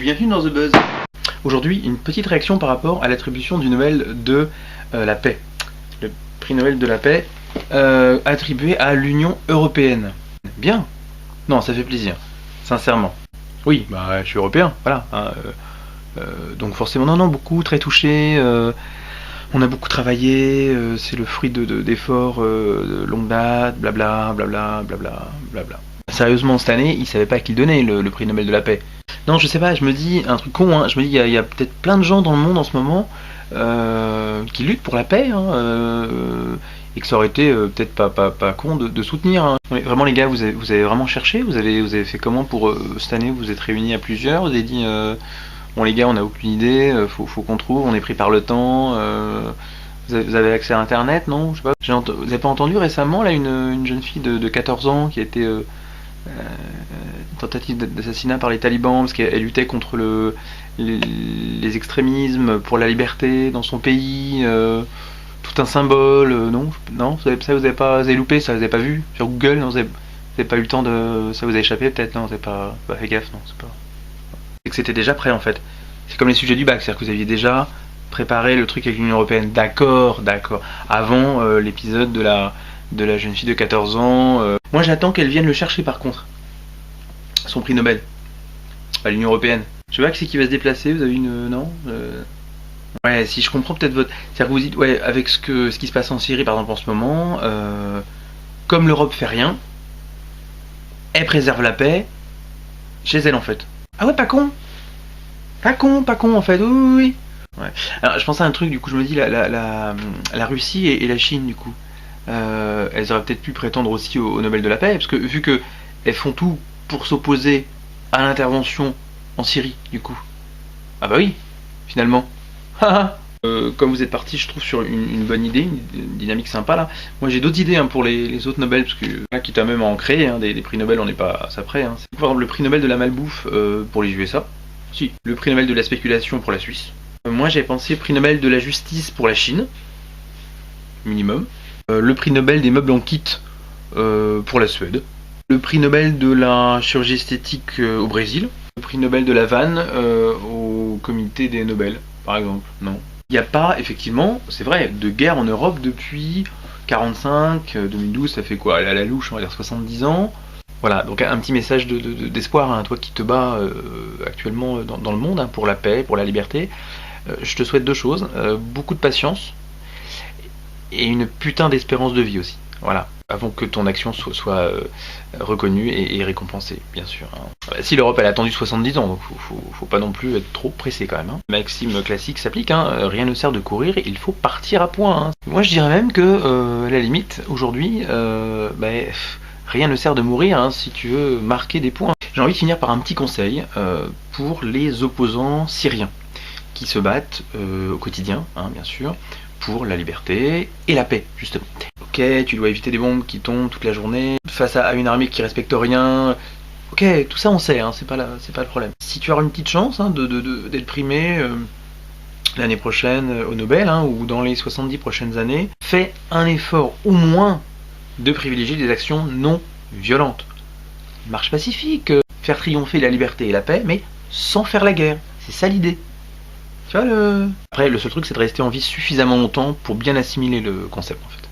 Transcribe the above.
bienvenue dans The Buzz. Aujourd'hui, une petite réaction par rapport à l'attribution du Nobel de la paix. Le prix Nobel de la paix attribué à l'Union Européenne. Bien. Non, ça fait plaisir, sincèrement. Oui, bah je suis européen, voilà. Donc forcément, non, beaucoup, très touché. On a beaucoup travaillé, c'est le fruit d'efforts de longue date, blabla, blabla, blabla, blabla. Sérieusement, cette année, ils savaient pas qui le donnait, le prix Nobel de la paix. Non, je sais pas, je me dis un truc con, hein, je me dis, il y a peut-être plein de gens dans le monde en ce moment qui luttent pour la paix, et que ça aurait été peut-être pas con de soutenir. Hein. Mais vraiment, les gars, vous avez vraiment cherché, vous avez fait comment pour cette année? Vous êtes réunis à plusieurs, vous avez dit, bon les gars, on n'a aucune idée, faut qu'on trouve, on est pris par le temps. Vous avez accès à internet, non? Je sais pas. Vous avez pas entendu récemment là une jeune fille de 14 ans qui a été tentative d'assassinat par les talibans parce qu'elle luttait contre les extrémismes pour la liberté dans son pays, tout un symbole, non, ça vous avez loupé, ça vous avez pas vu sur Google, non, vous avez pas eu le temps de, ça vous a échappé peut-être, non, vous avez pas fait gaffe, non, c'est que c'était déjà prêt en fait. C'est comme les sujets du bac, c'est-à-dire que vous aviez déjà préparé le truc avec l'Union Européenne, d'accord, avant l'épisode de la jeune fille de 14 ans. Moi j'attends qu'elle vienne le chercher par contre, son prix Nobel, à l'Union Européenne. Je sais pas qui c'est qui va se déplacer, vous avez une... non Ouais, si je comprends peut-être votre... C'est-à-dire que vous dites, ouais, avec ce qui se passe en Syrie par exemple en ce moment, comme l'Europe fait rien, elle préserve la paix chez elle en fait. Ah ouais, pas con en fait, oui. Ouais. Alors je pense à un truc, du coup je me dis, la Russie et la Chine du coup, elles auraient peut-être pu prétendre aussi au Nobel de la paix, parce que vu que elles font tout pour s'opposer à l'intervention en Syrie du coup. Ah bah oui, finalement. Comme vous êtes parti, je trouve, sur une bonne idée, une dynamique sympa là. Moi j'ai d'autres idées pour les autres Nobel, parce que là, quitte à même à en créer, des prix Nobel, on n'est pas à ça près. C'est par exemple le prix Nobel de la malbouffe pour les USA. Si, le prix Nobel de la spéculation pour la Suisse. Moi j'ai pensé prix Nobel de la justice pour la Chine, minimum. Le prix Nobel des meubles en kit pour la Suède. Le prix Nobel de la chirurgie esthétique au Brésil. Le prix Nobel de la vanne au comité des Nobel, par exemple. Non. Il n'y a pas, effectivement, c'est vrai, de guerre en Europe depuis 45, 2012, ça fait quoi? À la louche, on va dire 70 ans. Voilà, donc un petit message d'espoir, toi qui te bats actuellement dans le monde pour la paix, pour la liberté. Je te souhaite deux choses, beaucoup de patience et une putain d'espérance de vie aussi. Voilà, avant que ton action soit reconnue et récompensée, bien sûr. Si l'Europe elle a attendu 70 ans, donc faut pas non plus être trop pressé quand même. Maxime classique s'applique, rien ne sert de courir, il faut partir à point. Moi je dirais même que, à la limite, aujourd'hui, rien ne sert de mourir si tu veux marquer des points. J'ai envie de finir par un petit conseil pour les opposants syriens qui se battent au quotidien, bien sûr, pour la liberté et la paix, justement. Ok, tu dois éviter des bombes qui tombent toute la journée, face à une armée qui respecte rien. Ok, tout ça on sait, c'est pas le problème. Si tu as une petite chance d'être primé l'année prochaine au Nobel, ou dans les 70 prochaines années, fais un effort au moins de privilégier des actions non violentes. Marche pacifique, faire triompher la liberté et la paix, mais sans faire la guerre. C'est ça l'idée. Tu vois Après, le seul truc, c'est de rester en vie suffisamment longtemps pour bien assimiler le concept, en fait.